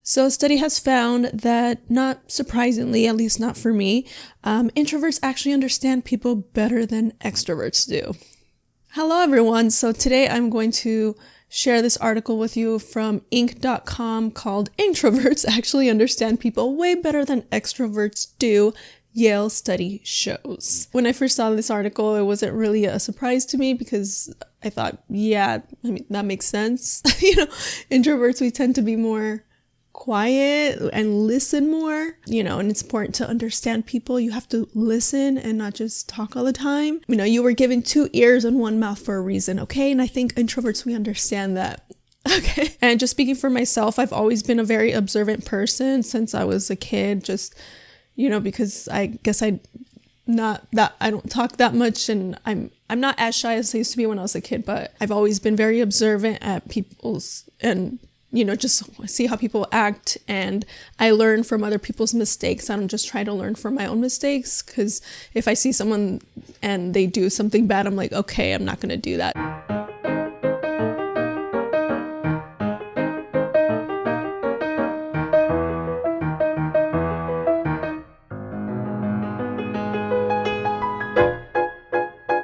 So a study has found that, not surprisingly, at least not for me, introverts actually understand people better than extroverts do. Hello everyone, so today I'm going to share this article with you from Inc.com called Introverts Actually Understand People Way Better Than Extroverts Do, Yale Study Shows. When I first saw this article, it wasn't really a surprise to me because I thought, that makes sense. Introverts, we tend to be more quiet and listen more, and it's important to understand people. You have to listen and not just talk all the time. You were given 2 ears and 1 mouth for a reason, okay? And I think introverts, we understand that. Okay. And just speaking for myself, I've always been a very observant person since I was a kid, because I guess I don't talk that much, and I'm not as shy as I used to be when I was a kid, but I've always been very observant at people's and just see how people act, and I learn from other people's mistakes. I don't just try to learn from my own mistakes, because if I see someone and they do something bad, I'm like, okay, I'm not going to do that.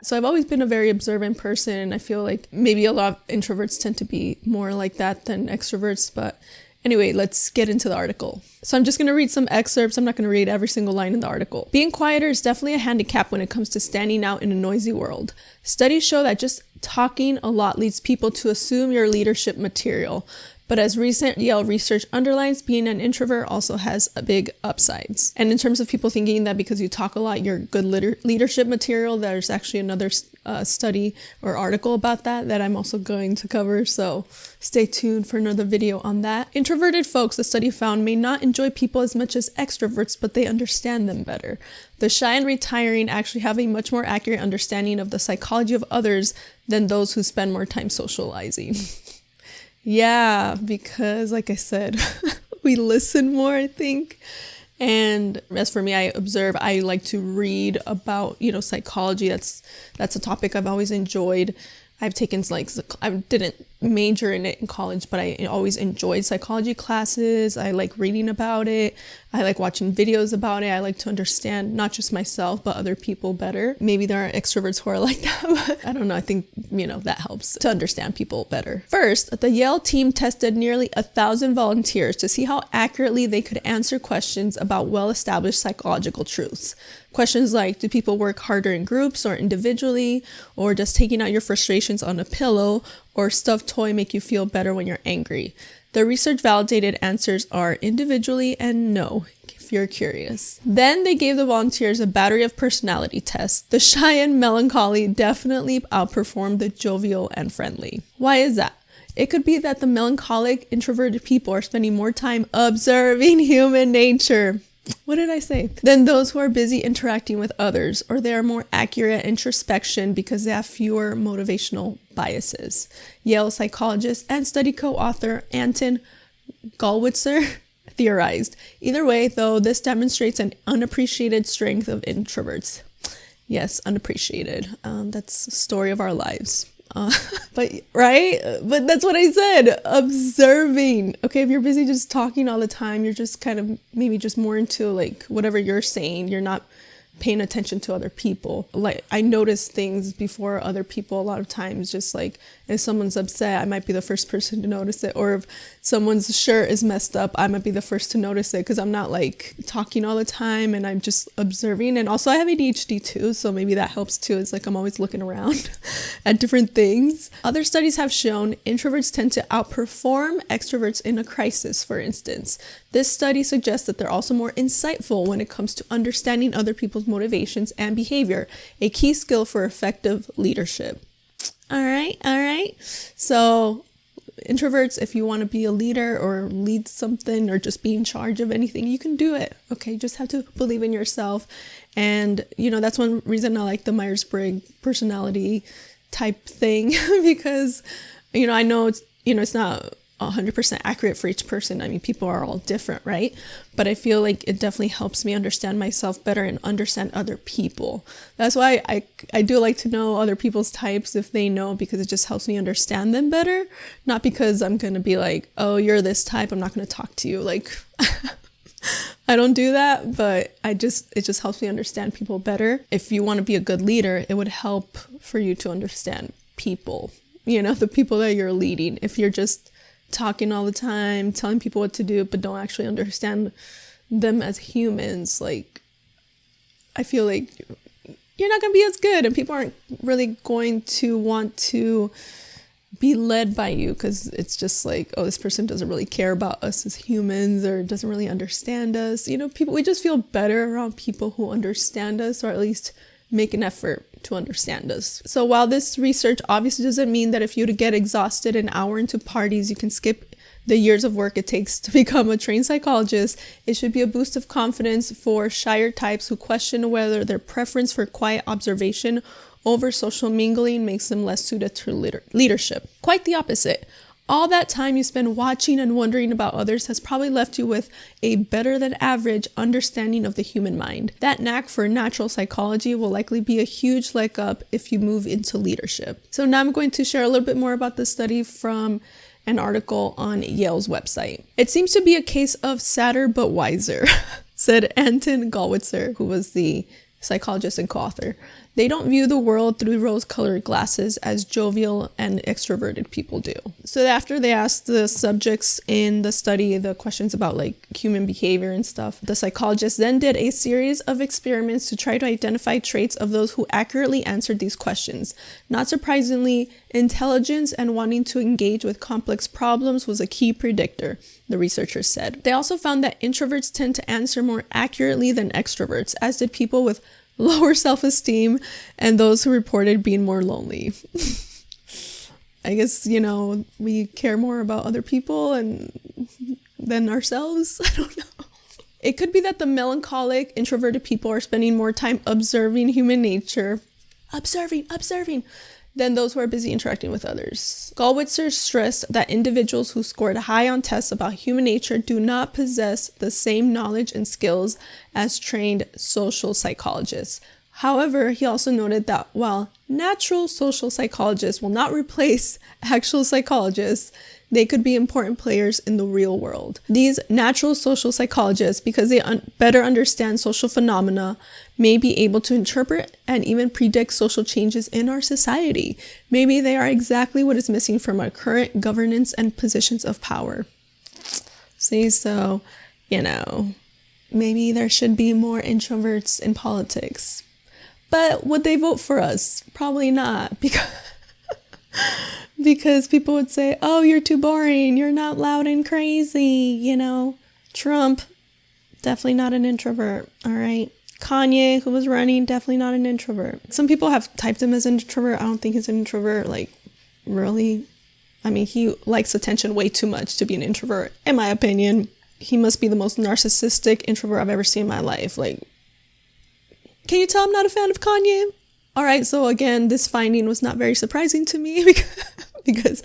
So I've always been a very observant person, and I feel like maybe a lot of introverts tend to be more like that than extroverts. But anyway, let's get into the article. So I'm just going to read some excerpts. I'm not going to read every single line in the article. Being quieter is definitely a handicap when it comes to standing out in a noisy world. Studies show that just talking a lot leads people to assume you're leadership material. But as recent Yale research underlines, being an introvert also has a big upsides. And in terms of people thinking that because you talk a lot, you're good leadership material, there's actually another study or article about that I'm also going to cover. So stay tuned for another video on that. Introverted folks, the study found, may not enjoy people as much as extroverts, but they understand them better. The shy and retiring actually have a much more accurate understanding of the psychology of others than those who spend more time socializing. Yeah, because like I said, we listen more, I think. And as for me, I observe, I like to read about, psychology. That's a topic I've always enjoyed. I've taken I didn't major in it in college, but I always enjoyed psychology classes. I like reading about it. I like watching videos about it. I like to understand not just myself, but other people better. Maybe there are extroverts who are like that, but I don't know. I think, that helps to understand people better. First, the Yale team tested nearly 1,000 volunteers to see how accurately they could answer questions about well-established psychological truths. Questions like, do people work harder in groups or individually? Or does taking out your frustrations on a pillow or stuffed toy make you feel better when you're angry? The research validated answers are individually and no, if you're curious. Then they gave the volunteers a battery of personality tests. The shy and melancholy definitely outperformed the jovial and friendly. Why is that? It could be that the melancholic, introverted people are spending more time observing human nature. What did I say? Than those who are busy interacting with others, or they are more accurate at introspection because they have fewer motivational biases. Yale psychologist and study co-author Anton Gallwitzer theorized. Either way, though, this demonstrates an unappreciated strength of introverts. Yes, unappreciated. That's the story of our lives. But that's what I said. Observing. Okay, if you're busy just talking all the time, you're just kind of maybe just more into like whatever you're saying. You're not paying attention to other people. Like I notice things before other people a lot of times, just like if someone's upset, I might be the first person to notice it. Or if someone's shirt is messed up, I might be the first to notice it because I'm not like talking all the time and I'm just observing. And also I have ADHD too, so maybe that helps too. It's like I'm always looking around at different things. Other studies have shown introverts tend to outperform extroverts in a crisis, for instance. This study suggests that they're also more insightful when it comes to understanding other people's motivations and behavior, a key skill for effective leadership. All right. So introverts, if you want to be a leader or lead something or just be in charge of anything, you can do it. Okay, you just have to believe in yourself. And, that's one reason I like the Myers-Briggs personality type thing because, I know it's not 100% accurate for each person. I mean, people are all different, right? But I feel like it definitely helps me understand myself better and understand other people. That's why I do like to know other people's types if they know, because it just helps me understand them better. Not because I'm going to be like, oh, you're this type, I'm not going to talk to you. Like, I don't do that, but it just helps me understand people better. If you want to be a good leader, it would help for you to understand people, the people that you're leading. If you're just talking all the time, telling people what to do, but don't actually understand them as humans, like, I feel like you're not going to be as good, and people aren't really going to want to be led by you, because it's just like, oh, this person doesn't really care about us as humans, or doesn't really understand us. We just feel better around people who understand us, or at least make an effort to understand us. So while this research obviously doesn't mean that if you get exhausted an hour into parties, you can skip the years of work it takes to become a trained psychologist, it should be a boost of confidence for shyer types who question whether their preference for quiet observation over social mingling makes them less suited to leadership. Quite the opposite. All that time you spend watching and wondering about others has probably left you with a better than average understanding of the human mind. That knack for natural psychology will likely be a huge leg up if you move into leadership. So now I'm going to share a little bit more about this study from an article on Yale's website. It seems to be a case of sadder but wiser, said Anton Gallwitzer, who was the psychologist and co-author. They don't view the world through rose-colored glasses as jovial and extroverted people do. So after they asked the subjects in the study the questions about like human behavior and stuff, the psychologists then did a series of experiments to try to identify traits of those who accurately answered these questions. Not surprisingly, intelligence and wanting to engage with complex problems was a key predictor, the researchers said. They also found that introverts tend to answer more accurately than extroverts, as did people with lower self-esteem and those who reported being more lonely. I guess, we care more about other people than ourselves. I don't know. It could be that the melancholic, introverted people are spending more time observing human nature, observing, than those who are busy interacting with others. Gallwitzer stressed that individuals who scored high on tests about human nature do not possess the same knowledge and skills as trained social psychologists. However, he also noted that while natural social psychologists will not replace actual psychologists, they could be important players in the real world. These natural social psychologists, because they better understand social phenomena, may be able to interpret and even predict social changes in our society. Maybe they are exactly what is missing from our current governance and positions of power. See, so, maybe there should be more introverts in politics. But would they vote for us? Probably not, because people would say, oh, you're too boring, you're not loud and crazy, Trump, definitely not an introvert, all right? Kanye, who was running, definitely not an introvert. Some people have typed him as an introvert. I don't think he's an introvert, really. I mean, he likes attention way too much to be an introvert, in my opinion. He must be the most narcissistic introvert I've ever seen in my life. Can you tell I'm not a fan of Kanye? All right, so again, this finding was not very surprising to me because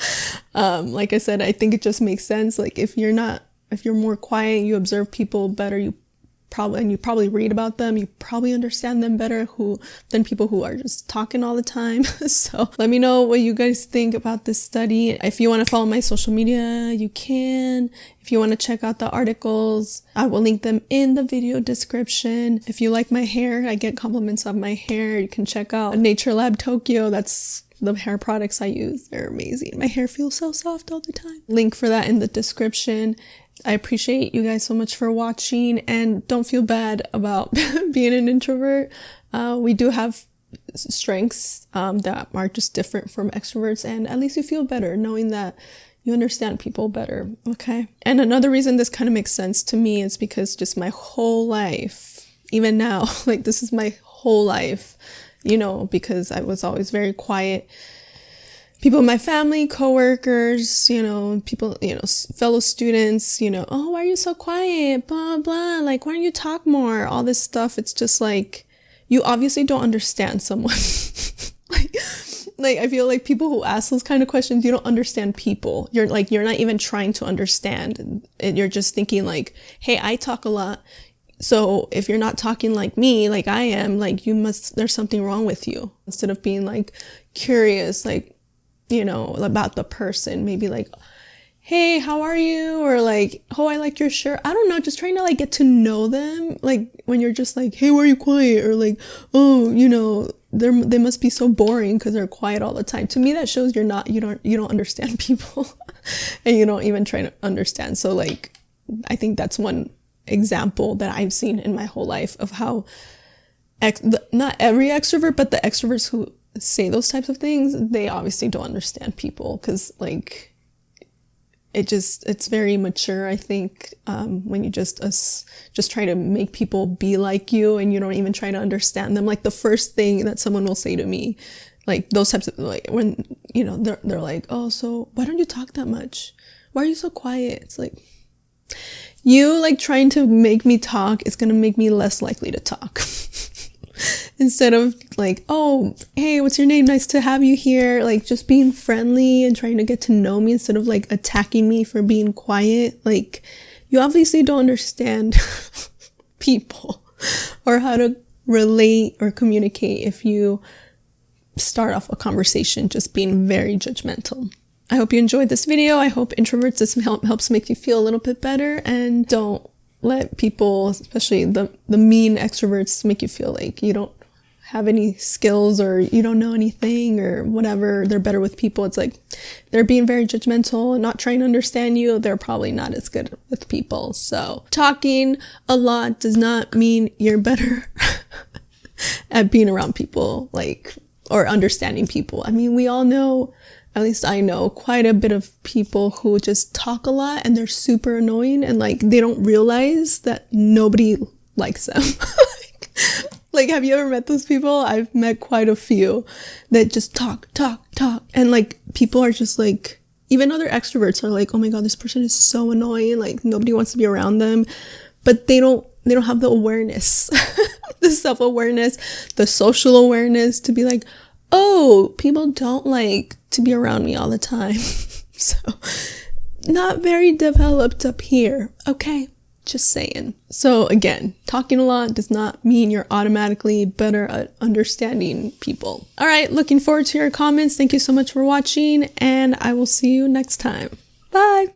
like I said, I think it just makes sense. If you're more quiet, you observe people better, you probably read about them, you probably understand them better than people who are just talking all the time. So let me know what you guys think about this study. If you want to follow my social media, you can. If you want to check out the articles, I will link them in the video description. If you like my hair, I get compliments of my hair. You can check out Nature Lab Tokyo. That's the hair products I use. They're amazing. My hair feels so soft all the time. Link for that in the description. I appreciate you guys so much for watching, and don't feel bad about being an introvert. We do have strengths that are just different from extroverts, and at least you feel better knowing that you understand people better, okay? And another reason this kind of makes sense to me is because just my whole life, even now, this is my whole life, because I was always very quiet. People in my family, coworkers, people, fellow students, oh, why are you so quiet? Blah, blah. Why don't you talk more? All this stuff. It's just you obviously don't understand someone. Like, I feel like people who ask those kind of questions, you don't understand people. You're not even trying to understand. And you're just thinking like, hey, I talk a lot. So if you're not talking like me, like I am, like there's something wrong with you. Instead of being like curious, like, you know, about the person, maybe like, hey, how are you? Or like, oh, I like your shirt. I don't know, just trying to like get to know them. Like when you're just like, hey, why are you quiet? Or like, oh, you know, they must be so boring because they're quiet all the time. To me, that shows you don't understand people and you don't even try to understand. So like, I think that's one example that I've seen in my whole life of how not every extrovert, but the extroverts who say those types of things, they obviously don't understand people because like, it's very mature, I think, when you just try to make people be like you and you don't even try to understand them. Like the first thing that someone will say to me, like those types of, like when, you know, they're like, oh, so why don't you talk that much? Why are you so quiet? It's like, you like trying to make me talk is going to make me less likely to talk. Instead of like, oh, hey, what's your name? Nice to have you here. Like just being friendly and trying to get to know me instead of like attacking me for being quiet. Like you obviously don't understand people or how to relate or communicate if you start off a conversation just being very judgmental. I hope you enjoyed this video. I hope Introverts helps make you feel a little bit better, and don't let people, especially the mean extroverts, make you feel like you don't have any skills or you don't know anything or whatever. They're better with people. It's like they're being very judgmental and not trying to understand you. They're probably not as good with people. So talking a lot does not mean you're better at being around people, like, or understanding people. I mean, we all know, at least I know, quite a bit of people who just talk a lot and they're super annoying and like they don't realize that nobody likes them. Like, have you ever met those people? I've met quite a few that just talk. And like people are just like, even other extroverts are like, oh my God, this person is so annoying. Like nobody wants to be around them, but they don't have the awareness, the self-awareness, the social awareness to be like, oh, people don't like to be around me all the time. So not very developed up here. Okay, just saying. So again, talking a lot does not mean you're automatically better at understanding people. All right, looking forward to your comments. Thank you so much for watching, and I will see you next time. Bye.